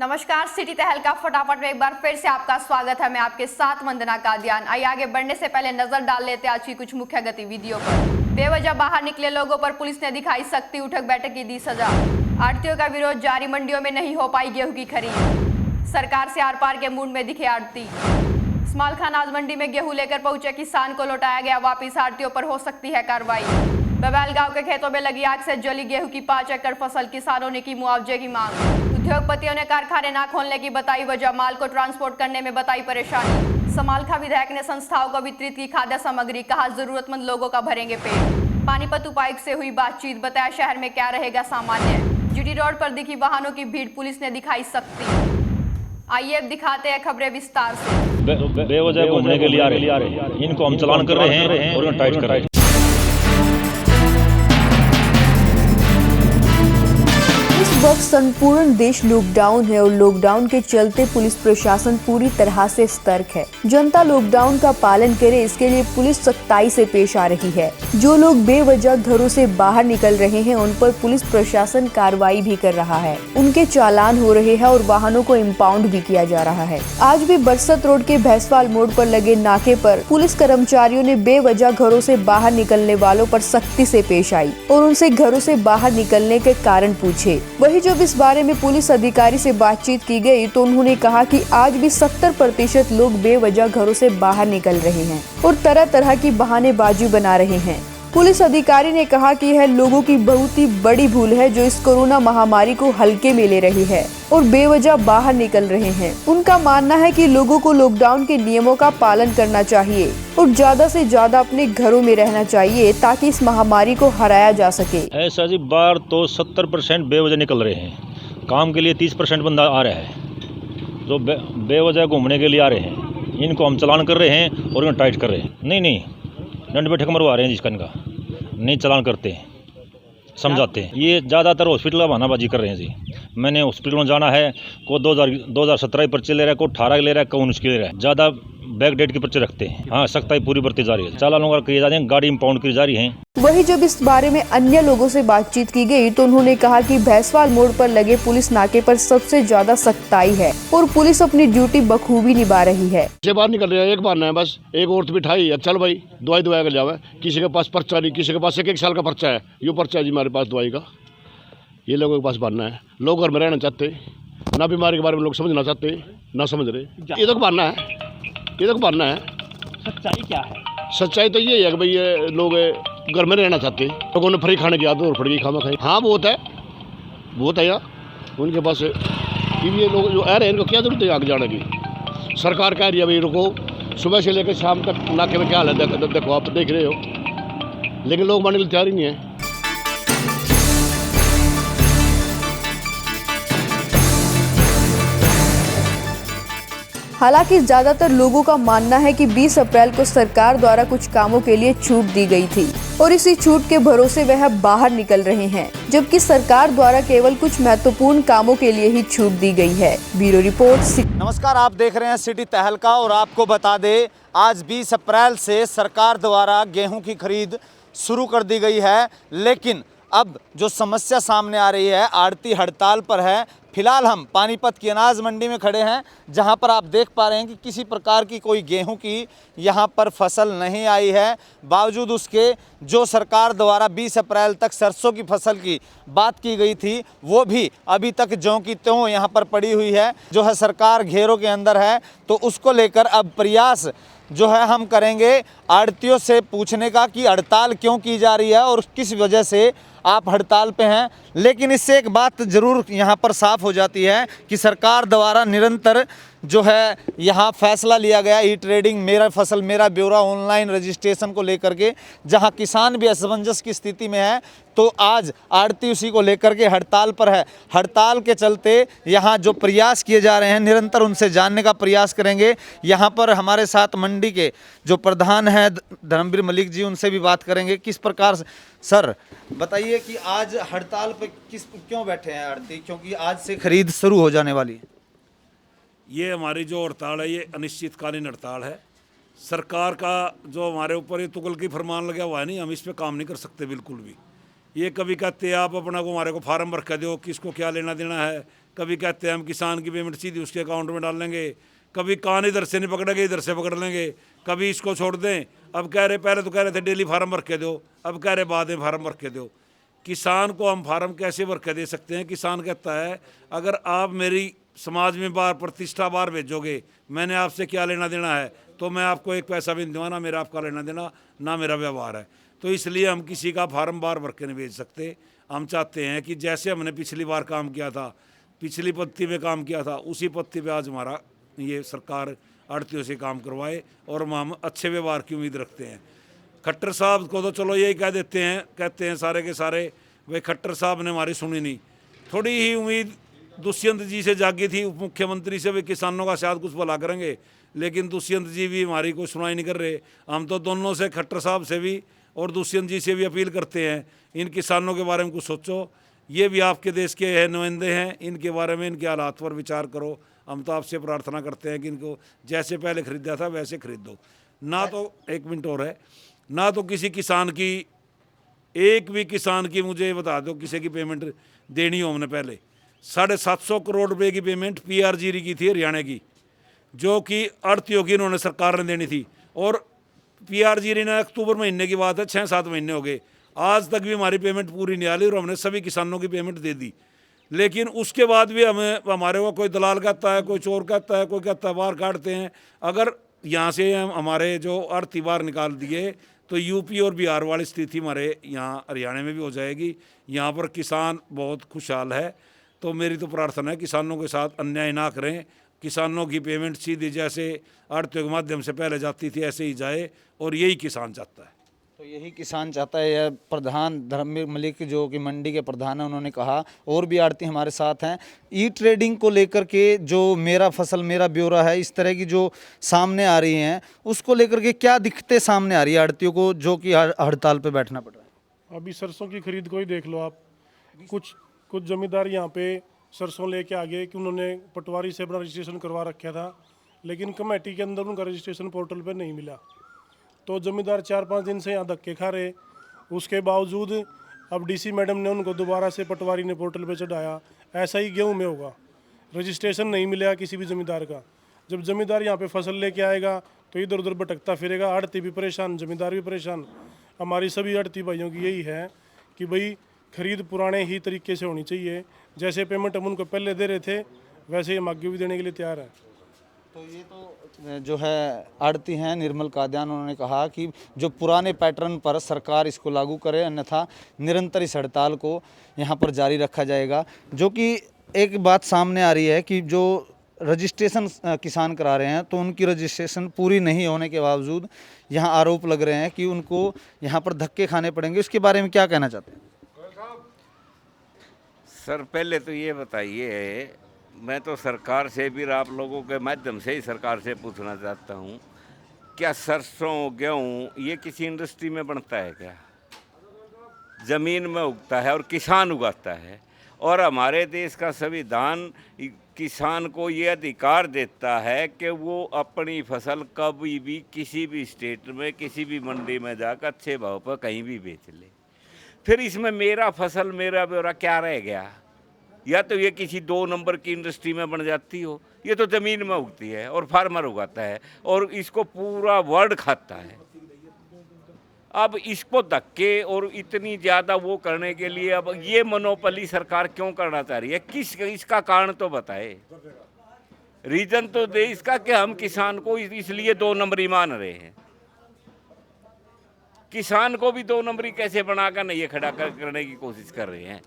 नमस्कार, सिटी तहलका फटाफट में एक बार फिर से आपका स्वागत है। मैं आपके साथ वंदना कादियान। आइए आगे बढ़ने से पहले नजर डाल लेते हैं आज की कुछ मुख्य गतिविधियों पर। बेवजह बाहर निकले लोगों पर पुलिस ने दिखाई सख्ती, उठक बैठक की दी सजा। आड़तियों का विरोध जारी, मंडियों में नहीं हो पाई गेहूं की खरीद। सरकार से आर पार के मूड में दिखे आड़ती। इस्माइल खान आज मंडी में गेहूं लेकर पहुंचे, किसान को लौटाया गया वापिस। आड़तियों पर हो सकती है कार्रवाई। बबैल गांव के खेतों में लगी आग से जली गेहूं की 5 एकड़ फसल, किसानों ने की मुआवजे की मांग। उद्योगपतियों ने कारखाने ना खोलने की बताई वजह, माल को ट्रांसपोर्ट करने में बताई परेशानी। समालखा विधायक ने संस्थाओं को वितरित की खाद्य सामग्री, कहा जरूरतमंद लोगों का भरेंगे पेट। पानीपत उपायुक्त से हुई बातचीत, बताया शहर में क्या रहेगा सामान्य। जीटी रोड पर दिखी वाहनों की भीड़, पुलिस ने दिखाई सख्ती। आइए अब दिखाते हैं खबरें विस्तार से। बेवजह घूमने के लिए आ रहे हैं, इनको हम चालान कर रहे हैं और टाइट कर रहे हैं। इस वक्त संपूर्ण देश लॉकडाउन है और लॉकडाउन के चलते पुलिस प्रशासन पूरी तरह से सतर्क है। जनता लॉकडाउन का पालन करे, इसके लिए पुलिस सख्ताई से पेश आ रही है। जो लोग बेवजह घरों से बाहर निकल रहे हैं उन पर पुलिस प्रशासन कार्रवाई भी कर रहा है। उनके चालान हो रहे हैं और वाहनों को इम्पाउंड भी किया जा रहा है। आज भी बरसत रोड के भैंसवाल मोड़ पर लगे नाके पर पुलिस कर्मचारियों ने बेवजह घरों से बाहर निकलने वालों पर सख्ती से पेश आई और उनसे घरों से बाहर निकलने के कारण पूछे। वही जब इस बारे में पुलिस अधिकारी से बातचीत की गई तो उन्होंने कहा कि आज भी 70% लोग बेवजह घरों से बाहर निकल रहे हैं और तरह तरह की बहानेबाजी बना रहे हैं। पुलिस अधिकारी ने कहा कि यह लोगों की बहुत ही बड़ी भूल है जो इस कोरोना महामारी को हल्के में ले रही है और बेवजह बाहर निकल रहे हैं। उनका मानना है कि लोगों को लॉकडाउन के नियमों का पालन करना चाहिए और ज्यादा से ज्यादा अपने घरों में रहना चाहिए ताकि इस महामारी को हराया जा सके। ऐसा जी, बाहर तो 70% बेवजह निकल रहे हैं। काम के लिए 30% बंदा आ रहा है जो बेवजह घूमने के लिए आ रहे हैं। इनको हम चालान कर रहे हैं और टाइट कर रहे हैं। नहीं, दंड बैठक मरवा रहे हैं जिसका इनका नहीं चालान करते, समझाते हैं। ये ज़्यादातर हॉस्पिटल का बहानाबाजी कर रहे हैं जी। मैंने हॉस्पिटल में जाना है, को 2017 की पर्चे ले रहा है, को 18 के ले रहा है, को 19 के ले रहा है। ज़्यादा बैक डेट की पर्चे रखते हैं। हाँ, सख्ताई पूरी बरती जा रही है। चालानों किए जा रहे हैं, गाड़ी इम्पाउंड की जा रही है। वही जब इस बारे में अन्य लोगों से बातचीत की गई तो उन्होंने कहा कि भैंसवाल मोड़ पर लगे पुलिस नाके पर सबसे ज्यादा सख्ताई है और पुलिस अपनी ड्यूटी बखूबी निभा रही है। से बाहर निकल रहे हैं, एक बार है बस, एक औरत बिठाई, चल भाई दवाई कर जावे। किसी के पास पर्चा नहीं, किसी के पास एक साल का पर्चा है, यो पर्चा है जी हमारे पास दवाई का। ये लोगों के पास बनना है। लोग घर में रहना चाहते, ना बीमारी के बारे में लोग समझना चाहते, ना समझ रहे। ये तो बनना है, ये तो बनना है। सच्चाई क्या है? सच्चाई तो ये है कि भाई ये लोग घर में रहना चाहते, लोगों ने फ्री खाने की आदत और फड़ गई खामा खाई। हाँ बहुत है यार उनके पास। ये लोग जो आ रहे हैं इनको क्या जरूरत है आगे जाने की? सरकार कह रही है भाई रुको, सुबह से लेकर शाम तक नाके में क्या हाल है देखो, आप देख रहे हो, लेकिन लोग मानने के लिए तैयार ही नहीं है। हालांकि ज्यादातर लोगों का मानना है कि 20 अप्रैल को सरकार द्वारा कुछ कामों के लिए छूट दी गई थी और इसी छूट के भरोसे वह बाहर निकल रहे हैं, जबकि सरकार द्वारा केवल कुछ महत्वपूर्ण कामों के लिए ही छूट दी गई है। Bureau report. नमस्कार, आप देख रहे हैं सिटी तहलका और आपको बता दें आज 20 अप्रैल से सरकार द्वारा गेहूं की खरीद शुरू कर दी गई है, लेकिन अब जो समस्या सामने आ रही है, आड़ती हड़ताल पर है। फिलहाल हम पानीपत की अनाज मंडी में खड़े हैं, जहां पर आप देख पा रहे हैं कि किसी प्रकार की कोई गेहूं की यहां पर फसल नहीं आई है। बावजूद उसके जो सरकार द्वारा 20 अप्रैल तक सरसों की फसल की बात की गई थी, वो भी अभी तक ज्यों की त्यों यहां पर पड़ी हुई है। जो है सरकार घेरों के अंदर है, तो उसको लेकर अब प्रयास जो है हम करेंगे आड़तियों से पूछने का कि हड़ताल क्यों की जा रही है और किस वजह से आप हड़ताल पे हैं। लेकिन इससे एक बात ज़रूर यहाँ पर साफ हो जाती है कि सरकार द्वारा निरंतर जो है यहाँ फैसला लिया गया ई ट्रेडिंग, मेरा फसल मेरा ब्यौरा ऑनलाइन रजिस्ट्रेशन को लेकर के, जहाँ किसान भी असमंजस की स्थिति में है, तो आज आड़ती उसी को लेकर के हड़ताल पर है। हड़ताल के चलते यहाँ जो प्रयास किए जा रहे हैं, निरंतर उनसे जानने का प्रयास करेंगे। यहाँ पर हमारे साथ मंडी के जो प्रधान हैं धर्मवीर मलिक जी, उनसे भी बात करेंगे किस प्रकार से। सर बताइए कि आज हड़ताल पर क्यों बैठे हैं आड़ती, क्योंकि आज से खरीद शुरू हो जाने वाली है। ये हमारी जो हड़ताल है ये अनिश्चितकालीन हड़ताल है। सरकार का जो हमारे ऊपर ये तुगलकी फरमान लगा हुआ है नहीं, हम इस पे काम नहीं कर सकते बिल्कुल भी। ये कभी कहते हैं आप अपना को हमारे को फार्म भर कर दो, किसको क्या लेना देना है, कभी कहते हैं हम किसान की पेमेंट सीधी उसके अकाउंट में डाल लेंगे, कभी कान इधर से नहीं पकड़ेंगे इधर से पकड़ लेंगे, कभी इसको छोड़ दें। अब कह रहे, पहले तो कह रहे थे डेली फार्म भर के दो, अब कह रहे बाद में फार्म भर के दो। किसान को हम फार्म कैसे भर के दे सकते हैं? किसान कहता है अगर आप मेरी समाज में बाहर प्रतिष्ठा बाहर भेजोगे, मैंने आपसे क्या लेना देना है, तो मैं आपको एक पैसा भी नहीं दूंगा, ना मेरा आपका लेना देना, ना मेरा व्यवहार है। तो इसलिए हम किसी का फार्म बाहर भर के नहीं भेज सकते। हम चाहते हैं कि जैसे हमने पिछली बार काम किया था, पिछली पत्ती में काम किया था, उसी पत्ती पे आज हमारा ये सरकार आड़तियों से काम करवाए और हम अच्छे व्यवहार की उम्मीद रखते हैं। खट्टर साहब को तो चलो यही कह देते हैं, कहते हैं सारे के सारे, भाई खट्टर साहब ने हमारी सुनी नहीं। थोड़ी ही उम्मीद दुष्यंत जी से जागी थी, उप मुख्यमंत्री से, भी किसानों का शायद कुछ भला करेंगे, लेकिन दुष्यंत जी भी हमारी कोई सुनाई नहीं कर रहे। हम तो दोनों से, खट्टर साहब से भी और दुष्यंत जी से भी अपील करते हैं, इन किसानों के बारे में कुछ सोचो। ये भी आपके देश के नुमाइंदे हैं, इनके बारे में, इनके हालात पर विचार करो। हम तो आपसे प्रार्थना करते हैं कि इनको जैसे पहले खरीदा था वैसे खरीद दो। ना तो, एक मिनट और है, ना तो किसी किसान की, एक भी किसान की मुझे ये बता दो किसी की पेमेंट देनी हो। हमने पहले 750 करोड़ रुपए की पेमेंट PRGरी की थी हरियाणा की, जो कि आड़तियों की इन्होंने सरकार ने देनी थी, और PRGरी ने अक्टूबर महीने की बात है, 6-7 महीने हो गए, आज तक भी हमारी पेमेंट पूरी नहीं आ रही, और हमने सभी किसानों की पेमेंट दे दी। लेकिन उसके बाद भी हमें, हमारे को कोई दलाल कहता है, कोई चोर कहता है, कोई कहता है बाहर काटते हैं। अगर यहाँ से हम हमारे जो आड़ती बाहर निकाल दिए तो यूपी और बिहार वाली स्थिति हमारे यहाँ हरियाणा में भी हो जाएगी। यहाँ पर किसान बहुत खुशहाल है। तो मेरी तो प्रार्थना है किसानों के साथ अन्याय ना करें, किसानों की पेमेंट सीधी जैसे आड़तियों के माध्यम से पहले जाती थी ऐसे ही जाए, और यही किसान चाहता है। तो यही किसान चाहता है। यह प्रधान धर्मवीर मलिक जो कि मंडी के प्रधान हैं, उन्होंने कहा, और भी आड़ती हमारे साथ हैं। ई ट्रेडिंग को लेकर के जो मेरा फसल मेरा ब्यौरा है, इस तरह की जो सामने आ रही हैं, उसको लेकर के क्या दिक्कतें सामने आ रही है आड़तियों को, जो कि हड़ताल पे बैठना पड़ रहा है? अभी सरसों की खरीद को ही देख लो आप, कुछ जमींदार यहाँ पे सरसों लेके आ गए कि उन्होंने पटवारी से अपना रजिस्ट्रेशन करवा रखा था, लेकिन कमेटी के अंदर उनका रजिस्ट्रेशन पोर्टल पे नहीं मिला। तो जमींदार 4-5 दिन से यहाँ धक्के खा रहे। उसके बावजूद अब DC मैडम ने उनको दोबारा से पटवारी ने पोर्टल पे चढ़ाया। ऐसा ही गेहूँ में होगा, रजिस्ट्रेशन नहीं मिलेगा किसी भी जमींदार का। जब जमींदार यहाँ पे फसल लेके आएगा तो इधर उधर भटकता फिरेगा, आड़ती भी परेशान, जमींदार भी परेशान। हमारी सभी आड़ती भाइयों की यही है कि भाई खरीद पुराने ही तरीके से होनी चाहिए, जैसे पेमेंट हम उनको पहले दे रहे थे वैसे ही हम आगे भी देने के लिए तैयार हैं। तो ये तो जो है आड़ती हैं निर्मल कादियान, उन्होंने कहा कि जो पुराने पैटर्न पर सरकार इसको लागू करे, अन्यथा निरंतर इस हड़ताल को यहाँ पर जारी रखा जाएगा। जो कि एक बात सामने आ रही है कि जो रजिस्ट्रेशन किसान करा रहे हैं, तो उनकी रजिस्ट्रेशन पूरी नहीं होने के बावजूद यहाँ आरोप लग रहे हैं कि उनको यहाँ पर धक्के खाने पड़ेंगे। इसके बारे में क्या कहना चाहते हैं? सर पहले तो ये बताइए, मैं तो सरकार से भी आप लोगों के माध्यम से ही सरकार से पूछना चाहता हूँ, क्या सरसों गेहूँ ये किसी इंडस्ट्री में बनता है क्या? ज़मीन में उगता है और किसान उगाता है, और हमारे देश का संविधान किसान को ये अधिकार देता है कि वो अपनी फसल कभी भी किसी भी स्टेट में किसी भी मंडी में जाकर अच्छे भाव पर कहीं भी बेच ले। फिर इसमें मेरा फसल मेरा ब्यौरा क्या रह गया? या तो ये किसी 2 नंबर की इंडस्ट्री में बन जाती हो, ये तो ज़मीन में उगती है और फार्मर उगाता है और इसको पूरा वर्ल्ड खाता है। अब इसको धक्के और इतनी ज़्यादा वो करने के लिए अब ये मोनोपोली सरकार क्यों करना चाह रही है? इसका कारण तो बताए, रीज़न तो दे इसका कि हम किसान को इसलिए 2 नंबरी मान रहे हैं। किसान को भी 2 नंबरी कैसे बनाकर नहीं खड़ा करने की कोशिश कर रहे हैं,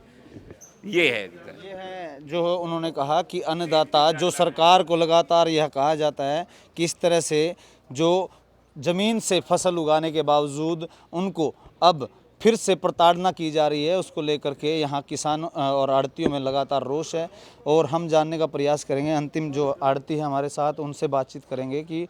ये है जो उन्होंने कहा कि अन्नदाता, जो सरकार को लगातार यह कहा जाता है कि इस तरह से जो ज़मीन से फसल उगाने के बावजूद उनको अब फिर से प्रताड़ना की जा रही है, उसको लेकर के यहाँ किसान और आड़तियों में लगातार रोष है। और हम जानने का प्रयास करेंगे, अंतिम जो आड़ती है हमारे साथ, उनसे बातचीत करेंगे कि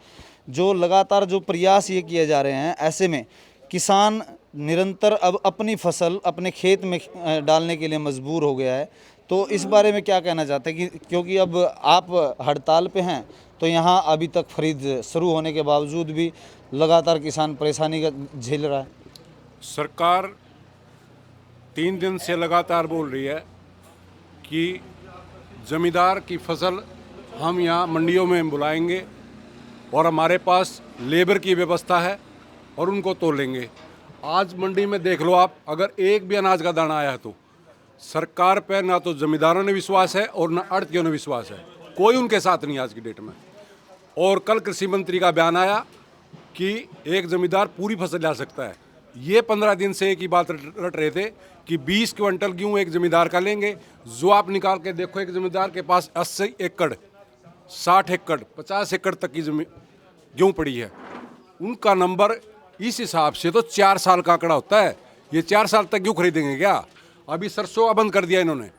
जो लगातार जो प्रयास ये किए जा रहे हैं, ऐसे में किसान निरंतर अब अपनी फसल अपने खेत में डालने के लिए मजबूर हो गया है। तो इस बारे में क्या कहना चाहते हैं कि क्योंकि अब आप हड़ताल पे हैं, तो यहाँ अभी तक खरीद शुरू होने के बावजूद भी लगातार किसान परेशानी का झेल रहा है। सरकार 3 दिन से लगातार बोल रही है कि ज़मींदार की फसल हम यहाँ मंडियों में बुलाएंगे और हमारे पास लेबर की व्यवस्था है और उनको तोलेंगे। आज मंडी में देख लो आप, अगर एक भी अनाज का दाना आया तो सरकार पे ना तो ज़मींदारों ने विश्वास है और ना आड़तियों ने विश्वास है, कोई उनके साथ नहीं आज की डेट में। और कल कृषि मंत्री का बयान आया कि एक ज़मींदार पूरी फसल ला सकता है। ये 15 दिन से एक ही बात रट रहे थे कि 20 क्विंटल गेहूँ एक ज़मींदार का लेंगे। जो आप निकाल के देखो, एक ज़मींदार के पास 80 एकड़, 60 एकड़, 50 एकड़ तक की जमीन गेहूँ पड़ी है। उनका नंबर इस हिसाब से तो 4 साल का आंकड़ा होता है। ये 4 साल तक गेहूँ खरीदेंगे क्या? अभी सरसों का बंद कर दिया इन्होंने।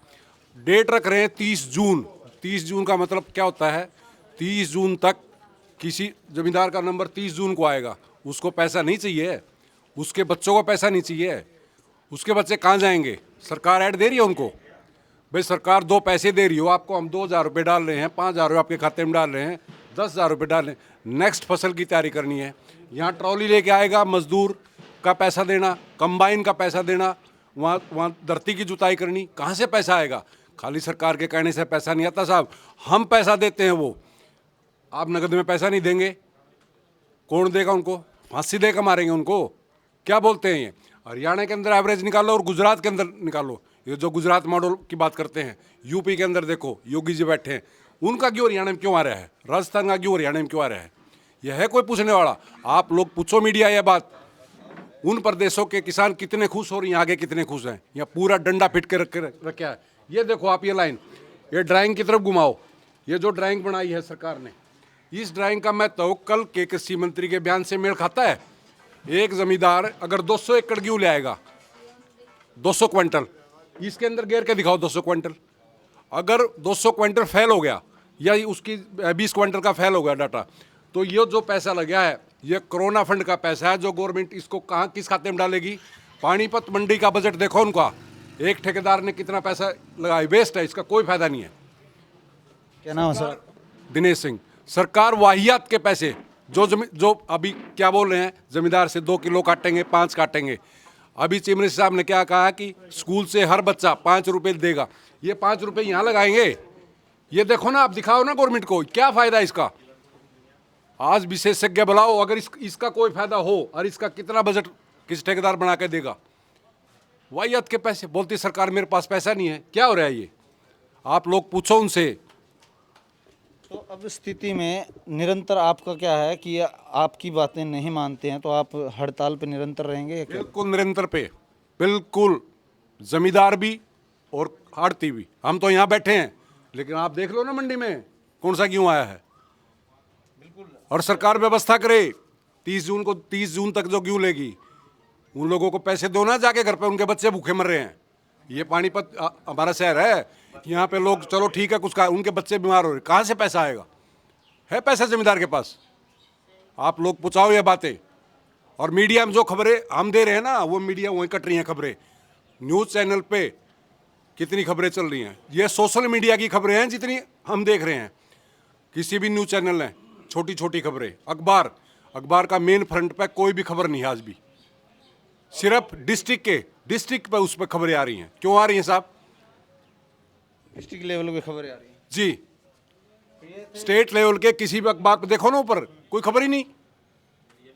डेट रख रहे हैं 30 जून। 30 जून का मतलब क्या होता है? 30 जून तक किसी ज़मींदार का नंबर 30 जून को आएगा। उसको पैसा नहीं चाहिए, उसके बच्चों को पैसा नहीं चाहिए, उसके बच्चे कहाँ जाएंगे? सरकार ऐड दे रही है उनको। भाई सरकार 2 पैसे दे रही हो आपको, हम 2,000 रुपये डाल रहे हैं, 5,000 रुपये आपके खाते में डाल रहे हैं, 10,000 रुपये डाल रहे हैं। नेक्स्ट फसल की तैयारी करनी है। यहाँ ट्रॉली लेके आएगा, मजदूर का पैसा देना, कंबाइन का पैसा देना, वहाँ धरती की जुताई करनी, कहाँ से पैसा आएगा? खाली सरकार के कहने से पैसा नहीं आता साहब। हम पैसा देते हैं, वो आप नगद में पैसा नहीं देंगे, कौन देगा उनको? फांसी देकर मारेंगे उनको। क्या बोलते हैं ये? हरियाणा के अंदर एवरेज निकालो और गुजरात के अंदर निकालो। ये जो गुजरात मॉडल की बात करते हैं, यूपी के अंदर देखो योगी जी बैठे हैं, उनका क्यों हरियाणा में क्यों आ रहा है? राजस्थान का क्यों हरियाणा में क्यों आ रहा है? यह है कोई पूछने वाला? आप लोग पूछो मीडिया यह बात। उन प्रदेशों के किसान कितने खुश हो, और यहाँ आगे कितने खुश हैं? यहाँ पूरा डंडा फिट के रखा है। ये देखो आप, ये लाइन, ये ड्राइंग की तरफ घुमाओ। ये जो ड्राइंग बनाई है सरकार ने, इस ड्राइंग का मैं तो कल के कृषि मंत्री के बयान से मेल खाता है। एक जमींदार अगर 200 एकड़ गेहूँ ले आएगा, 200 क्विंटल, इसके अंदर घेर के दिखाओ 200 क्विंटल। अगर 200 क्विंटल फेल हो गया या उसकी 20 क्विंटल का फेल हो गया डाटा, तो ये जो पैसा लगा है, ये कोरोना फंड का पैसा है जो गवर्नमेंट इसको कहाँ किस खाते में डालेगी? पानीपत मंडी का बजट देखो उनका, एक ठेकेदार ने कितना पैसा लगाया, वेस्ट है, इसका कोई फायदा नहीं है। क्या नाम है सर? दिनेश सिंह। सरकार वाहियात के पैसे जो अभी क्या बोल रहे हैं, जमींदार से 2 किलो काटेंगे, 5 काटेंगे। अभी चीफ मिनिस्टर साहब ने क्या कहा कि स्कूल से हर बच्चा 5 रुपये देगा। ये 5 रुपये यहाँ लगाएंगे। ये देखो ना, आप दिखाओ ना गवर्नमेंट को, क्या फायदा है इसका? आज विशेषज्ञ बुलाओ, अगर इसका कोई फायदा हो, और इसका कितना बजट किस ठेकेदार बना के देगा? वाहियात के पैसे। बोलती सरकार मेरे पास पैसा नहीं है। क्या हो रहा है ये? आप लोग पूछो उनसे। तो अब स्थिति में निरंतर आपका क्या है कि आपकी बातें नहीं मानते हैं तो आप हड़ताल पे निरंतर रहेंगे या क्या? बिल्कुल निरंतर पे, बिल्कुल। जमींदार भी और आड़ती भी। हम तो यहाँ बैठे हैं, लेकिन आप देख लो ना मंडी में कौन सा गेहूँ आया है। और सरकार व्यवस्था करे 30 जून तक जो गेहूँ लेगी, उन लोगों को पैसे दो ना जाके घर पे, उनके बच्चे भूखे मर रहे हैं। ये पानीपत हमारा शहर है, यहाँ पे लोग चलो ठीक है कुछ का, उनके बच्चे बीमार हो रहे, कहाँ से पैसा आएगा? है पैसा जमींदार के पास? आप लोग पूछाओ ये बातें। और मीडिया में जो खबरें हम दे रहे हैं ना, वो मीडिया वहीं कट रही हैं खबरें। न्यूज़ चैनल पे कितनी खबरें चल रही हैं, ये सोशल मीडिया की खबरें हैं जितनी हम देख रहे हैं। किसी भी न्यूज़ चैनल ने छोटी छोटी खबरें, अखबार का मेन फ्रंट पे कोई भी खबर नहीं है आज भी। सिर्फ डिस्ट्रिक्ट पे उस पर खबरें आ रही हैं। क्यों आ रही हैं साहब? डिस्ट्रिक्ट लेवल पे खबरें आ रही हैं जी। स्टेट लेवल के किसी भी अखबार पे देखो ना, ऊपर कोई खबर ही नहीं।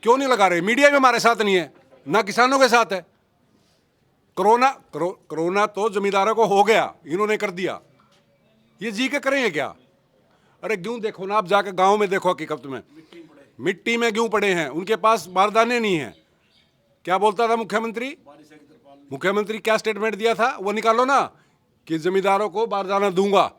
क्यों नहीं लगा रहे? मीडिया भी हमारे साथ नहीं है, ना किसानों के साथ है। कोरोना तो जमींदारों को हो गया, इन्होंने कर दिया। ये जी के करेंगे क्या? अरे गेहूं देखो ना, आप जाकर गांव में देखो, हकीकत में मिट्टी में गेहूं पड़े हैं, उनके पास बारदाने नहीं है। क्या बोलता था मुख्यमंत्री क्या स्टेटमेंट दिया था? वो निकालो ना, कि जमींदारों को बारदाना दूंगा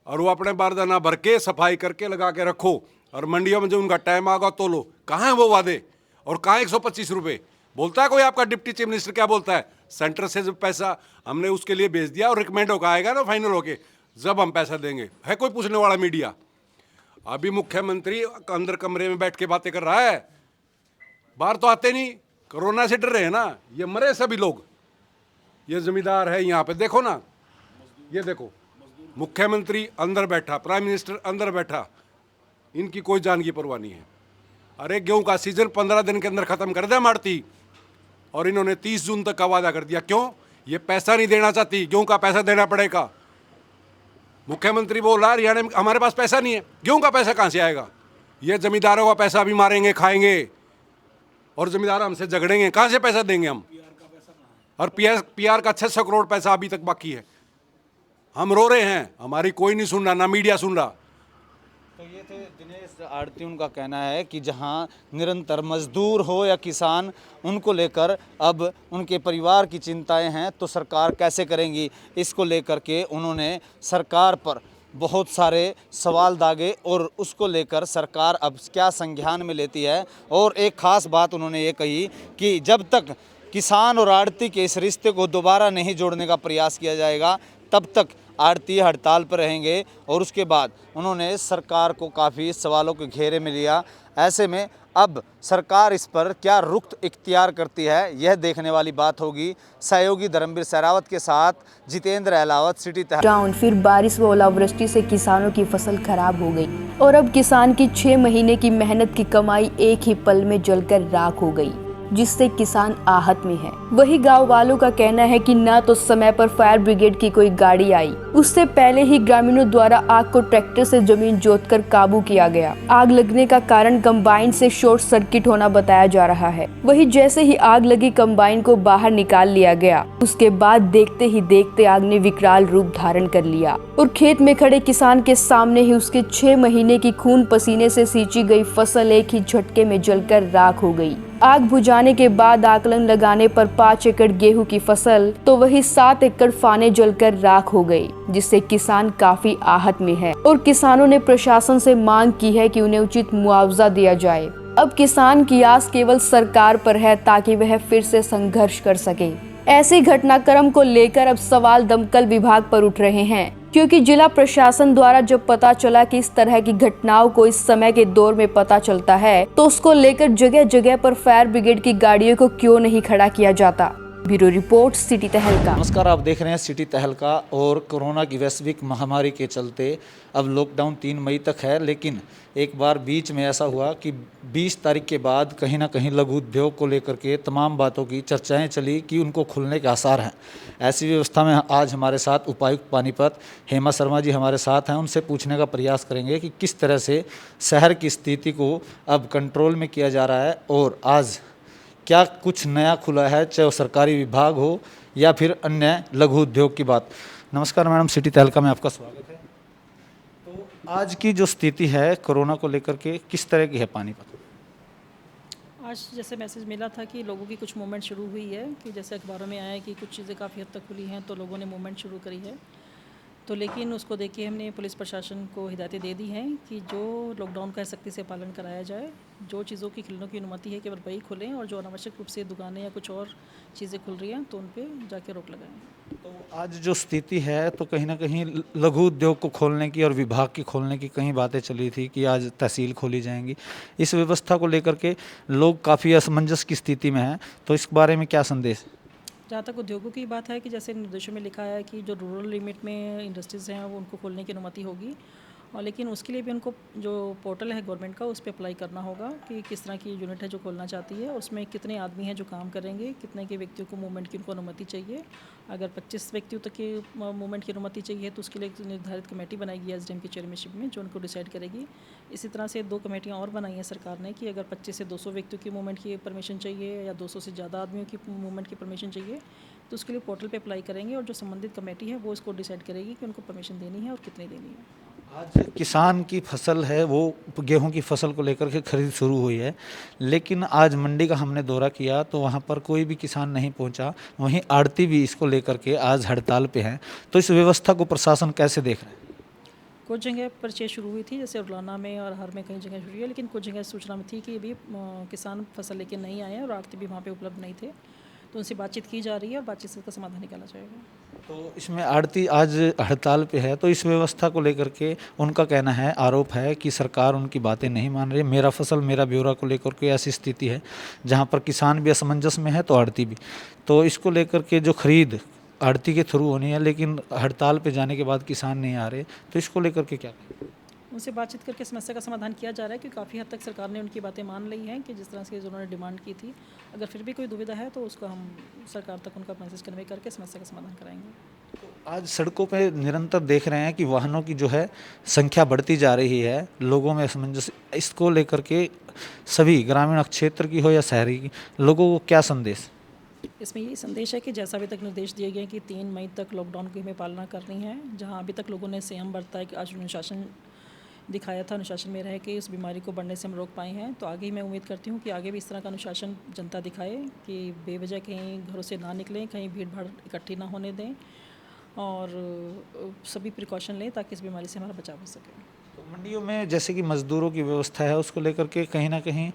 और वो अपने बारदाना भर के सफाई करके लगा के रखो, और मंडियों में जो उनका टाइम आगा तो लो। कहाँ है वो वादे? और कहाँ 125 रुपये? बोलता है कोई आपका डिप्टी चीफ मिनिस्टर? क्या बोलता है? सेंटर से जब पैसा हमने उसके लिए भेज दिया और रिकमेंड होकर आएगा ना फाइनल होके, जब हम पैसा देंगे। है कोई पूछने वाला मीडिया? अभी मुख्यमंत्री अंदर कमरे में बैठ के बातें कर रहा है, बाहर तो आते नहीं। कोरोना से डर रहे हैं ना, ये मरे सभी लोग। ये जमींदार है यहाँ पे, देखो ना, ये देखो, मुख्यमंत्री अंदर बैठा, प्राइम मिनिस्टर अंदर बैठा, इनकी कोई जान की परवाह नहीं है। अरे गेहूं का सीजन 15 दिन के अंदर खत्म कर दे मारती, और इन्होंने 30 जून तक का वादा कर दिया। क्यों? ये पैसा नहीं देना चाहती, गेहूं का पैसा देना पड़ेगा। मुख्यमंत्री बोल रहा है हरियाणा में हमारे पास पैसा नहीं है। गेहूं का पैसा कहाँ से आएगा? ये जमींदारों का पैसा भी मारेंगे, खाएंगे, और जमींदार हमसे झगड़ेंगे, कहाँ से पैसा देंगे हम? और पीआर का 600 करोड़ पैसा अभी तक बाकी है। हम रो रहे हैं, हमारी कोई नहीं सुन रहा, ना मीडिया सुन रहा। तो ये थे दिनेश आड़ती, उनका कहना है कि जहां निरंतर मजदूर हो या किसान, उनको लेकर अब उनके परिवार की चिंताएं हैं, तो सरकार कैसे करेंगी, इसको लेकर के उन्होंने सरकार पर बहुत सारे सवाल दागे और उसको लेकर सरकार अब क्या संज्ञान में लेती है। और एक ख़ास बात उन्होंने ये कही कि जब तक किसान और आड़ती के इस रिश्ते को दोबारा नहीं जोड़ने का प्रयास किया जाएगा, तब तक आड़ती हड़ताल पर रहेंगे। और उसके बाद उन्होंने सरकार को काफ़ी सवालों के घेरे में लिया। ऐसे में अब सरकार इस पर क्या रुख इख्तियार करती है, यह देखने वाली बात होगी। सहयोगी धर्मवीर सहरावत के साथ जितेंद्र अहलावत, सिटी डाउन। फिर बारिश व ओलावृष्टि से किसानों की फसल खराब हो गई और अब किसान की 6 महीने की मेहनत की कमाई एक ही पल में जलकर राख हो गई, जिससे किसान आहत में है। वही गांव वालों का कहना है कि ना तो समय पर फायर ब्रिगेड की कोई गाड़ी आई, उससे पहले ही ग्रामीणों द्वारा आग को ट्रैक्टर से जमीन जोतकर काबू किया गया। आग लगने का कारण कंबाइन से शॉर्ट सर्किट होना बताया जा रहा है। वही जैसे ही आग लगी, कंबाइन को बाहर निकाल लिया गया। उसके बाद देखते ही देखते आग ने विकराल रूप धारण कर लिया और खेत में खड़े किसान के सामने ही उसके 6 महीने की खून पसीने से सींची गई फसल एक ही झटके में जलकर राख हो गई। आग बुझाने के बाद आकलन लगाने पर 5 एकड़ गेहूं की फसल तो वही 7 एकड़ फाने जलकर राख हो गई, जिससे किसान काफी आहत में है। और किसानों ने प्रशासन से मांग की है कि उन्हें उचित मुआवजा दिया जाए। अब किसान की आस केवल सरकार पर है ताकि वह फिर से संघर्ष कर सके। ऐसे घटनाक्रम को लेकर अब सवाल दमकल विभाग पर उठ रहे हैं, क्योंकि जिला प्रशासन द्वारा जब पता चला कि इस तरह की घटनाओं को इस समय के दौर में पता चलता है, तो उसको लेकर जगह जगह पर फायर ब्रिगेड की गाड़ियों को क्यों नहीं खड़ा किया जाता। ब्यूरो रिपोर्ट, सिटी तहलका। नमस्कार, आप देख रहे हैं सिटी तहलका। और कोरोना की वैश्विक महामारी के चलते अब लॉकडाउन 3 मई तक है, लेकिन एक बार बीच में ऐसा हुआ कि 20 तारीख के बाद कहीं ना कहीं लघु उद्योग को लेकर के तमाम बातों की चर्चाएं चली कि उनको खुलने के आसार हैं। ऐसी व्यवस्था में आज हमारे साथ उपायुक्त पानीपत हेमा शर्मा जी हमारे साथ हैं। उनसे पूछने का प्रयास करेंगे कि किस तरह से शहर की स्थिति को अब कंट्रोल में किया जा रहा है और आज क्या कुछ नया खुला है, चाहे वो सरकारी विभाग हो या फिर अन्य लघु उद्योग की बात। नमस्कार मैडम, सिटी तहलका में आपका स्वागत है। तो आज की जो स्थिति है कोरोना को लेकर के किस तरह की है पानीपत? आज जैसे मैसेज मिला था कि लोगों की कुछ मूवमेंट शुरू हुई है, कि जैसे अखबारों में आया है कि कुछ चीज़ें काफ़ी हद तक खुली हैं, तो लोगों ने मूवमेंट शुरू करी है। तो लेकिन उसको देख के हमने पुलिस प्रशासन को हिदायतें दे दी हैं कि जो लॉकडाउन का सख्ती से पालन कराया जाए। जो चीज़ों की खुलने की अनुमति है केवल वही खुलें, और जो अनावश्यक रूप से दुकानें या कुछ और चीज़ें खुल रही हैं तो उन पे जाके रोक लगाएं। तो आज जो स्थिति है तो कहीं ना कहीं लघु उद्योग को खोलने की और विभाग की खोलने की कई बातें चली थी कि आज तहसील खोली जाएंगी। इस व्यवस्था को लेकर के लोग काफ़ी असमंजस की स्थिति में हैं, तो इस बारे में क्या संदेश? जहाँ तक उद्योगों की बात है कि जैसे निर्देशों में लिखा है कि जो रूरल लिमिट में इंडस्ट्रीज़ हैं वो उनको खोलने की अनुमति होगी, और लेकिन उसके लिए भी उनको जो पोर्टल है गवर्नमेंट का उस पर अप्लाई करना होगा कि किस तरह की यूनिट है जो खोलना चाहती है, उसमें कितने आदमी हैं जो काम करेंगे, कितने के व्यक्तियों को मूवमेंट की उनको अनुमति चाहिए। अगर 25 व्यक्तियों तक की मूवमेंट की अनुमति चाहिए तो उसके लिए एक निर्धारित कमेटी बनाएगी एसडीएम की चेयरमैनशिप में, जो उनको डिसाइड करेगी। इसी तरह से 2 कमेटियाँ और बनाई हैं सरकार ने कि अगर 25 से 200 व्यक्तियों की मूवमेंट की परमिशन चाहिए या 200 से ज़्यादा आदमियों की मूवमेंट की परमिशन चाहिए, तो उसके लिए पोर्टल पे अप्लाई करेंगे, और जो संबंधित कमेटी है वो इसको डिसाइड करेगी कि उनको परमिशन देनी है और कितनी देनी है। आज किसान की फसल है वो गेहूं की फसल को लेकर के खरीद शुरू हुई है, लेकिन आज मंडी का हमने दौरा किया तो वहां पर कोई भी किसान नहीं पहुंचा। वहीं आड़ती भी इसको लेकर के आज हड़ताल पे हैं। तो इस व्यवस्था को प्रशासन कैसे देख रहे हैं? कुछ जगह परचेज शुरू हुई थी, जैसे उरलाना में और हर में कई जगह शुरू हुई है, लेकिन कुछ जगह सूचना में थी कि अभी किसान फसल लेके नहीं आए और आड़ती भी वहाँ पे उपलब्ध नहीं थे, तो उनसे बातचीत की जा रही है और बातचीत से उसका समाधान निकाला जाएगा। तो इसमें आड़ती आज हड़ताल पे है, तो इस व्यवस्था को लेकर के उनका कहना है, आरोप है कि सरकार उनकी बातें नहीं मान रही। मेरा फसल मेरा ब्यौरा को लेकर के ऐसी स्थिति है जहाँ पर किसान भी असमंजस में है तो आड़ती भी। तो इसको लेकर के जो खरीद आड़ती के थ्रू होनी है, लेकिन हड़ताल पे जाने के बाद किसान नहीं आ रहे, तो इसको लेकर के क्या करें? उनसे बातचीत करके समस्या का समाधान किया जा रहा है, क्योंकि काफ़ी हद तक सरकार ने उनकी बातें मान ली हैं कि जिस तरह से उन्होंने डिमांड की थी। अगर फिर भी कोई दुविधा है तो उसको हम सरकार तक उनका मैसेज कन्वे करके समस्या का समाधान कराएंगे। आज सड़कों पे निरंतर देख रहे हैं कि वाहनों की जो है संख्या बढ़ती जा रही है, लोगों में असमंजस, इसको लेकर के सभी ग्रामीण क्षेत्र की हो या शहरी की, लोगों को क्या संदेश? इसमें ये संदेश है कि जैसा अभी तक निर्देश दिए गए हैं कि 3 मई तक लॉकडाउन की हमें पालना करनी है। जहां अभी तक लोगों ने संयम बरता है कि आज अनुशासन दिखाया था, अनुशासन में रह के इस बीमारी को बढ़ने से हम रोक पाए हैं। तो आगे मैं उम्मीद करती हूँ कि आगे भी इस तरह का अनुशासन जनता दिखाए कि बेवजह कहीं घरों से ना निकलें, कहीं भीड़ भाड़ इकट्ठी ना होने दें और सभी प्रिकॉशन लें ताकि इस बीमारी से हमारा बचाव हो सके। तो मंडियों में जैसे कि मजदूरों की व्यवस्था है, उसको लेकर के कहीं ना कहीं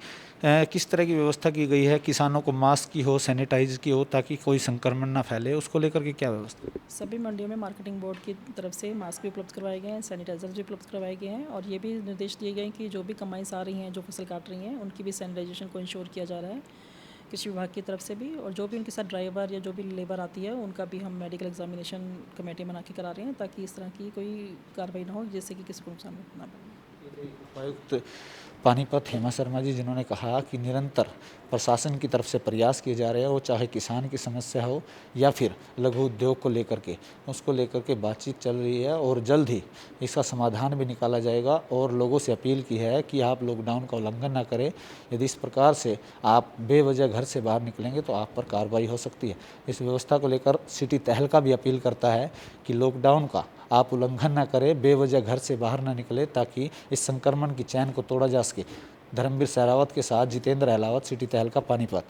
किस तरह की व्यवस्था की गई है? किसानों को मास्क की हो, सैनिटाइज की हो, ताकि कोई संक्रमण ना फैले, उसको लेकर के क्या व्यवस्था? सभी मंडियों में मार्केटिंग बोर्ड की तरफ से मास्क भी उपलब्ध करवाए गए हैं, सैनिटाइजर भी उपलब्ध करवाए गए हैं और ये भी निर्देश दिए गए हैं कि जो भी कमाईस आ रही हैं, जो फसल काट रही हैं, उनकी भी सैनिटाइजेशन को इंश्योर किया जा रहा है कृषि विभाग की तरफ से भी। और जो भी उनके साथ ड्राइवर या जो भी लेबर आती है उनका भी हम मेडिकल एग्जामिनेशन कमेटी बना के करा रहे हैं ताकि इस तरह की कोई कार्रवाई ना हो जिससे कि किसी को नुकसान ना पड़े। उपायुक्त पानीपत हेमा शर्मा जी, जिन्होंने कहा कि निरंतर प्रशासन की तरफ से प्रयास किए जा रहे हैं, वो चाहे किसान की समस्या हो या फिर लघु उद्योग को लेकर के, उसको लेकर के बातचीत चल रही है और जल्द ही इसका समाधान भी निकाला जाएगा। और लोगों से अपील की है कि आप लॉकडाउन का उल्लंघन ना करें। यदि इस प्रकार से आप बेवजह घर से बाहर निकलेंगे तो आप पर कार्रवाई हो सकती है। इस व्यवस्था को लेकर सिटी तहलका भी अपील करता है कि लॉकडाउन का आप उल्लंघन ना करें, बेवजह घर से बाहर ना निकले ताकि इस संक्रमण की चैन को तोड़ा जा सके। धर्मवीर सहरावत के साथ जितेंद्र अहलावत, सिटी तहलका, पानीपत।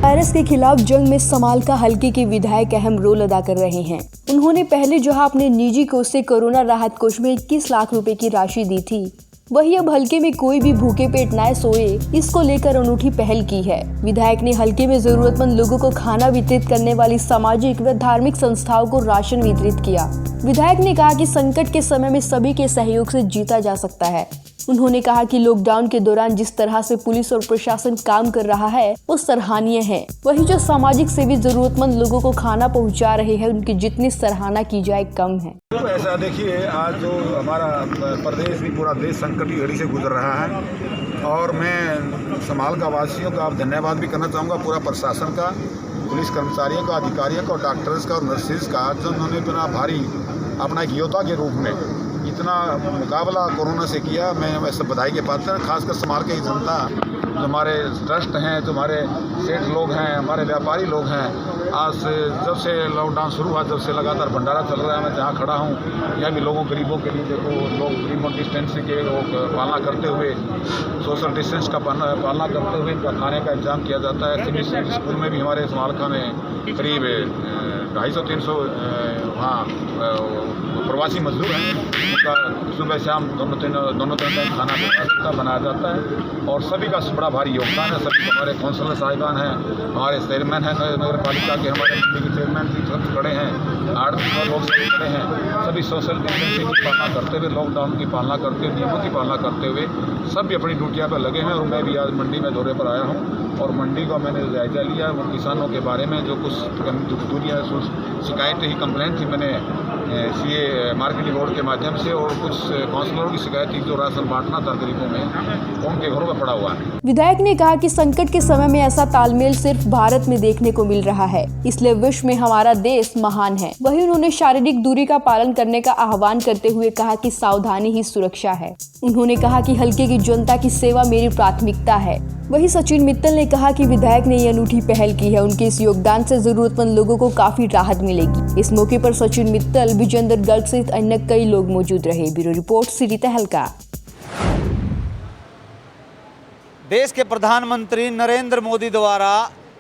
वायरस के खिलाफ जंग में समालका हलके के विधायक अहम रोल अदा कर रहे हैं। उन्होंने पहले जहां अपने निजी कोष से कोरोना राहत कोष में 21 लाख रुपए की राशि दी थी, वहीं अब हलके में कोई भी भूखे पेट न सोए, इसको लेकर अनूठी पहल की है। विधायक ने हलके में जरूरतमंद लोगों को खाना वितरित करने वाली सामाजिक व धार्मिक संस्थाओं को राशन वितरित किया। विधायक ने कहा कि संकट के समय में सभी के सहयोग से जीता जा सकता है। उन्होंने कहा कि लॉकडाउन के दौरान जिस तरह से पुलिस और प्रशासन काम कर रहा है वो सराहनीय है। वहीं जो सामाजिक सेवी जरूरतमंद लोगों को खाना पहुंचा रहे हैं, उनकी जितनी सराहना की जाए कम है। तो ऐसा देखिए, आज जो हमारा प्रदेश भी, पूरा देश संकट की घड़ी से गुजर रहा है और मैं समालका वासियों का धन्यवाद भी करना चाहूँगा, पूरा प्रशासन का, पुलिस कर्मचारियों का, अधिकारियों का, डॉक्टर्स का और नर्सिस का, जो उन्होंने इतना भारी अपना एक योद्धा के रूप में इतना मुकाबला कोरोना से किया। मैं वैसे बधाई के पात्र, खासकर समालका की जनता, जो हमारे ट्रस्ट हैं, जो हमारे सेठ लोग हैं, हमारे व्यापारी लोग हैं। आज से जब से लॉकडाउन शुरू हुआ, जब से लगातार भंडारा चल रहा है, मैं जहाँ खड़ा हूँ यहाँ भी लोगों गरीबों के लिए देखो, लोग रिमोट डिस्टेंसिंग के पालना करते हुए, सोशल डिस्टेंस का पालना करते हुए इनका खाने का इंतजाम किया जाता है। सीनियर स्कूल में भी हमारे समालका में करीब 250-300 वहाँ प्रवासी मजदूर हैं, उनका सुबह शाम दोनों टाइम खाना बनाया जाता है और सभी का बड़ा भारी योगदान है। सभी हमारे काउंसलर साहिबान हैं, हमारे चेयरमैन हैं नगर पालिका के, हमारे मंडी के चेयरमैन भी खड़े हैं, 8 लोग सभी खड़े हैं। सभी सोशल डिस्टेंसिंग की पालना करते हुए, लॉकडाउन की पालना करते हुए, नियमों की पालना करते हुए सभी अपनी ड्यूटियाँ पर लगे हैं। और मैं भी आज मंडी में दौरे पर आया हूँ और मंडी का मैंने जायजा लिया। वो किसानों के बारे में जो कुछ दूरियाँ शिकायतें ही, कंप्लेंट थी, मैंने सीए मार्केटिंग बोर्ड के माध्यम से और कुछ काउंसलरों की शिकायत थी जो राशन बांटना था गरीबों में, उनके घरों में पड़ा हुआ है। विधायक ने कहा कि संकट के समय में ऐसा तालमेल सिर्फ भारत में देखने को मिल रहा है, इसलिए विश्व में हमारा देश महान है। वहीं उन्होंने शारीरिक दूरी का पालन करने का आह्वान करते हुए कहा कि सावधानी ही सुरक्षा है। उन्होंने कहा कि हलके की जनता की सेवा मेरी प्राथमिकता है। वहीं सचिन मित्तल ने कहा कि विधायक ने ये अनूठी पहल की है, उनके इस योगदान से जरूरतमंद लोगों को काफी राहत मिलेगी। इस मौके पर सचिन मित्तल, विजेंद्र गर्ग सहित अन्य कई लोग मौजूद रहे। ब्यूरो रिपोर्ट, सिटी तहलका। देश के प्रधानमंत्री नरेंद्र मोदी द्वारा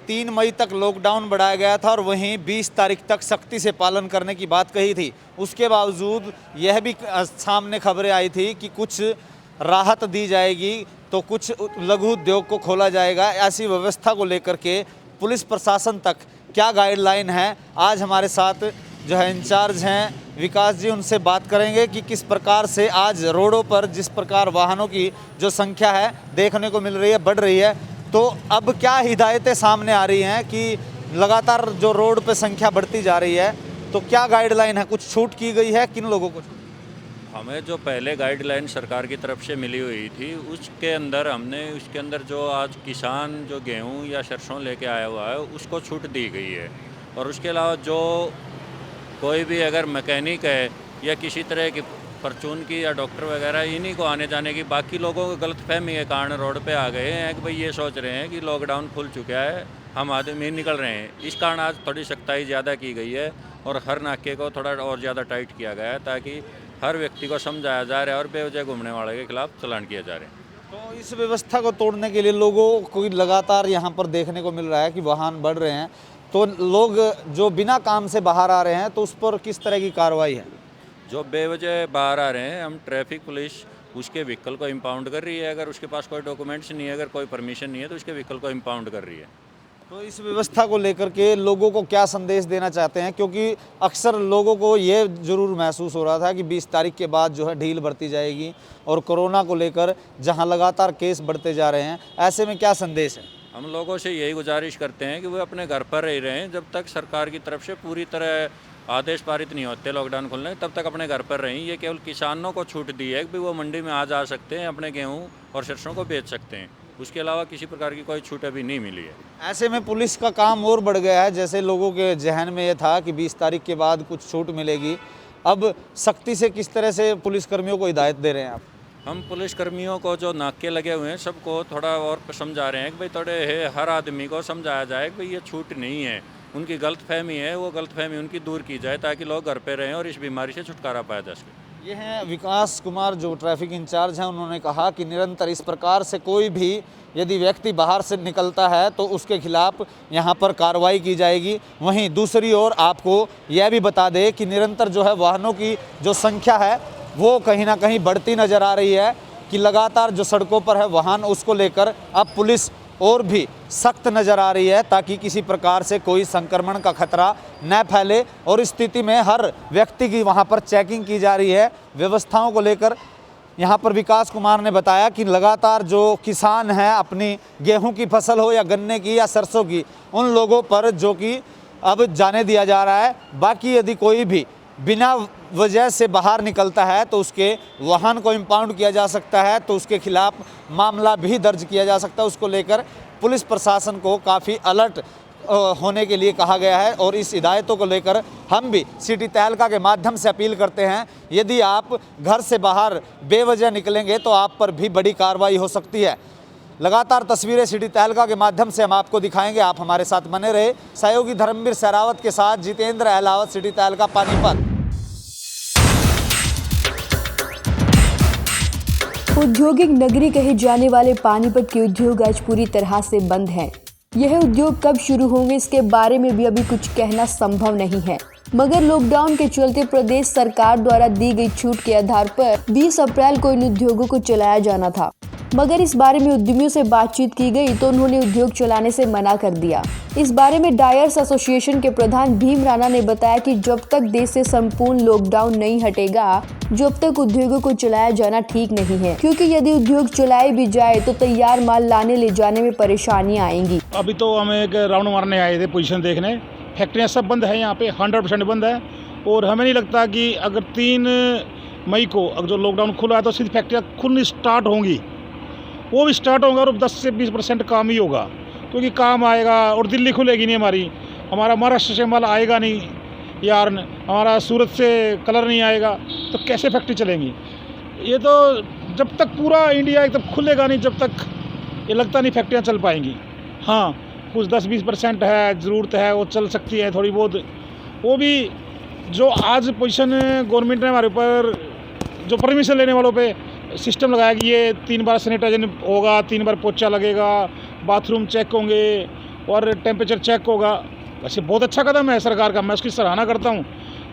3 मई तक लॉकडाउन बढ़ाया गया था और वहीं 20 तारीख तक सख्ती से पालन करने की बात कही थी। उसके बावजूद यह भी सामने खबरें आई थी कि कुछ राहत दी जाएगी तो कुछ लघु उद्योग को खोला जाएगा। ऐसी व्यवस्था को लेकर के पुलिस प्रशासन तक क्या गाइडलाइन है, आज हमारे साथ जो है इंचार्ज हैं विकास जी, उनसे बात करेंगे कि किस प्रकार से आज रोडों पर जिस प्रकार वाहनों की जो संख्या है देखने को मिल रही है, बढ़ रही है, तो अब क्या हिदायतें सामने आ रही हैं कि लगातार जो रोड पे संख्या बढ़ती जा रही है, तो क्या गाइडलाइन है, कुछ छूट की गई है किन लोगों को? हमें जो पहले गाइडलाइन सरकार की तरफ से मिली हुई थी उसके अंदर जो आज किसान जो गेहूं या सरसों लेके आया हुआ है उसको छूट दी गई है। और उसके अलावा जो कोई भी अगर मैकेनिक है या किसी तरह की परचून की या डॉक्टर वगैरह, इन्हीं को आने जाने की, बाकी लोगों को गलतफहमी के कारण रोड पे आ गए हैं कि भाई ये सोच रहे हैं कि लॉकडाउन खुल चुका है, हम आदमी निकल रहे हैं। इस कारण आज थोड़ी सख्ताई ज़्यादा की गई है और हर नाके को थोड़ा और ज़्यादा टाइट किया गया है, ताकि हर व्यक्ति को समझाया जा रहा है और बेवजह घूमने वाले के खिलाफ चालान किया जा रहा है। तो इस व्यवस्था को तोड़ने के लिए लोगों को लगातार यहाँ पर देखने को मिल रहा है कि वाहन बढ़ रहे हैं, तो लोग जो बिना काम से बाहर आ रहे हैं तो उस पर किस तरह की कार्रवाई है? जो बेवजह बाहर आ रहे हैं, हम ट्रैफिक पुलिस उसके व्हीकल को इम्पाउंड कर रही है। अगर उसके पास कोई डॉक्यूमेंट्स नहीं है, अगर कोई परमिशन नहीं है, तो उसके व्हीकल को इम्पाउंड कर रही है। तो इस व्यवस्था को लेकर के लोगों को क्या संदेश देना चाहते हैं? क्योंकि अक्सर लोगों को ये ज़रूर महसूस हो रहा था कि 20 तारीख के बाद जो है ढील बढ़ती जाएगी, और कोरोना को लेकर जहां लगातार केस बढ़ते जा रहे हैं, ऐसे में क्या संदेश है? हम लोगों से यही गुजारिश करते हैं कि वो अपने घर पर रह रहे हैं। जब तक सरकार की तरफ से पूरी तरह आदेश पारित नहीं होते लॉकडाउन खोलने, तब तक अपने घर पर रहें। ये केवल किसानों को छूट दी है कि वो मंडी में आज आ सकते हैं, अपने गेहूँ और सरसों को बेच सकते हैं। उसके अलावा किसी प्रकार की कोई छूट अभी नहीं मिली है। ऐसे में पुलिस का काम और बढ़ गया है। जैसे लोगों के जहन में ये था कि 20 तारीख के बाद कुछ छूट मिलेगी, अब सख्ती से किस तरह से पुलिसकर्मियों को हिदायत दे रहे हैं आप? हम पुलिसकर्मियों को जो नाके लगे हुए हैं सबको थोड़ा और समझा रहे हैं कि भाई थोड़े हर आदमी को समझाया जाए कि भाई ये छूट नहीं है, उनकी गलतफहमी है, वो गलतफहमी उनकी दूर की जाए ताकि लोग घर पे रहें और इस बीमारी से छुटकारा पाया जा सके। ये हैं विकास कुमार जो ट्रैफिक इंचार्ज हैं। उन्होंने कहा कि निरंतर इस प्रकार से कोई भी यदि व्यक्ति बाहर से निकलता है तो उसके खिलाफ यहाँ पर कार्रवाई की जाएगी। वहीं दूसरी ओर आपको यह भी बता दें कि निरंतर जो है वाहनों की जो संख्या है वो कहीं ना कहीं बढ़ती नज़र आ रही है, कि लगातार जो सड़कों पर है वाहन, उसको लेकर अब पुलिस और भी सख्त नज़र आ रही है, ताकि किसी प्रकार से कोई संक्रमण का खतरा न फैले। और इस स्थिति में हर व्यक्ति की वहां पर चेकिंग की जा रही है व्यवस्थाओं को लेकर। यहां पर विकास कुमार ने बताया कि लगातार जो किसान हैं, अपनी गेहूं की फसल हो या गन्ने की या सरसों की, उन लोगों पर जो कि अब जाने दिया जा रहा है। बाकी यदि कोई भी बिना वजह से बाहर निकलता है तो उसके वाहन को इम्पाउंड किया जा सकता है, तो उसके खिलाफ मामला भी दर्ज किया जा सकता है। उसको लेकर पुलिस प्रशासन को काफ़ी अलर्ट होने के लिए कहा गया है। और इस हिदायतों को लेकर हम भी सिटी तहलका के माध्यम से अपील करते हैं, यदि आप घर से बाहर बेवजह निकलेंगे तो आप पर भी बड़ी कार्रवाई हो सकती है। लगातार तस्वीरें सिटी तहलका के माध्यम से हम आपको दिखाएंगे, आप हमारे साथ बने रहे। सहयोगी धर्मवीर सहरावत के साथ जितेंद्र अहलावत, सिटी तहलका, पानीपत। औद्योगिक नगरी कहे जाने वाले पानीपत के उद्योग आज पूरी तरह से बंद हैं। यह उद्योग कब शुरू होंगे इसके बारे में भी अभी कुछ कहना संभव नहीं है, मगर लॉकडाउन के चलते प्रदेश सरकार द्वारा दी गई छूट के आधार पर 20 अप्रैल को इन उद्योगों को चलाया जाना था। मगर इस बारे में उद्यमियों से बातचीत की गई तो उन्होंने उद्योग चलाने से मना कर दिया। इस बारे में डायर्स एसोसिएशन के प्रधान भीम राणा ने बताया कि जब तक देश से संपूर्ण लॉकडाउन नहीं हटेगा, जब तक उद्योगों को चलाया जाना ठीक नहीं है, क्योंकि यदि उद्योग चलाए भी जाए तो तैयार माल लाने ले जाने में परेशानियां आएंगी। अभी तो हम एक राउंड मारने आए थे, पोजीशन देखने। फैक्ट्रियाँ सब बंद है, यहाँ पे 100% बंद है। और हमें नहीं लगता कि अगर 3 मई को अगर जो लॉकडाउन खुला है तो सीधी फैक्ट्रियाँ खुलनी स्टार्ट होंगी, वो भी स्टार्ट होगा और 10 से 20% काम ही होगा, क्योंकि काम आएगा। और दिल्ली खुलेगी नहीं, हमारा महाराष्ट्र से माल आएगा नहीं यार, हमारा सूरत से कलर नहीं आएगा, तो कैसे फैक्ट्री चलेंगी? ये तो जब तक पूरा इंडिया एकदम खुलेगा नहीं, जब तक ये लगता नहीं फैक्ट्रियाँ चल पाएंगी। हाँ, कुछ 10-20% है, ज़रूरत है, वो चल सकती है थोड़ी बहुत। वो भी जो आज पोजीशन गवर्नमेंट ने हमारे ऊपर जो परमिशन लेने वालों पे सिस्टम लगाया कि ये 3 बार सैनिटाइजर होगा, 3 बार पोछा लगेगा, बाथरूम चेक होंगे और टेम्परेचर चेक होगा। वैसे बहुत अच्छा कदम है सरकार का, मैं उसकी सराहना करता हूँ,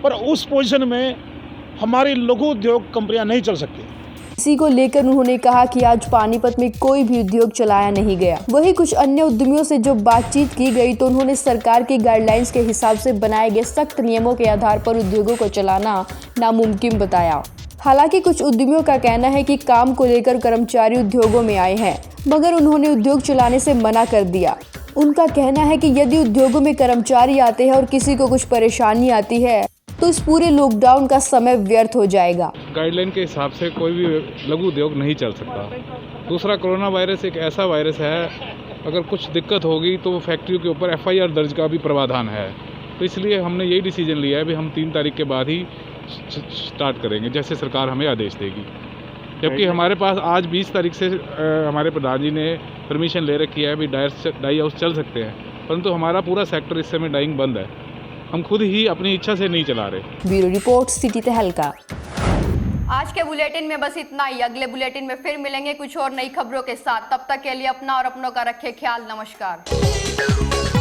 पर उस पोजीशन में हमारी लघु उद्योग कंपनियाँ नहीं चल सकती। इसी को लेकर उन्होंने कहा कि आज पानीपत में कोई भी उद्योग चलाया नहीं गया। वहीं कुछ अन्य उद्यमियों से जब बातचीत की गई तो उन्होंने सरकार की गाइडलाइंस के हिसाब से बनाए गए सख्त नियमों के आधार पर उद्योगों को चलाना नामुमकिन बताया। हालांकि कुछ उद्यमियों का कहना है कि काम को लेकर कर्मचारी उद्योगों में आए हैं, मगर उन्होंने उद्योग चलाने से मना कर दिया। उनका कहना है कि यदि उद्योगों में कर्मचारी आते हैं और किसी को कुछ परेशानी आती है तो इस पूरे लॉकडाउन का समय व्यर्थ हो जाएगा। गाइडलाइन के हिसाब से कोई भी लघु उद्योग नहीं चल सकता। दूसरा, कोरोना वायरस एक ऐसा वायरस है, अगर कुछ दिक्कत होगी तो फैक्ट्रियों के ऊपर FIR दर्ज का भी प्रावधान है। तो इसलिए हमने यही डिसीजन लिया है भी हम 3 तारीख के बाद ही स्टार्ट करेंगे, जैसे सरकार हमें आदेश देगी। जबकि हमारे पास आज 20 तारीख से हमारे प्रधान जी ने परमिशन ले रखी है भी डाई हाउस चल सकते हैं, परंतु हमारा पूरा सेक्टर इस समय डाइंग बंद है। हम खुद ही अपनी इच्छा से नहीं चला रहे। ब्यूरो रिपोर्ट, सिटी तहलका। आज के बुलेटिन में बस इतना ही। अगले बुलेटिन में फिर मिलेंगे कुछ और नई खबरों के साथ। तब तक के लिए अपना और अपनों का रखें ख्याल। नमस्कार।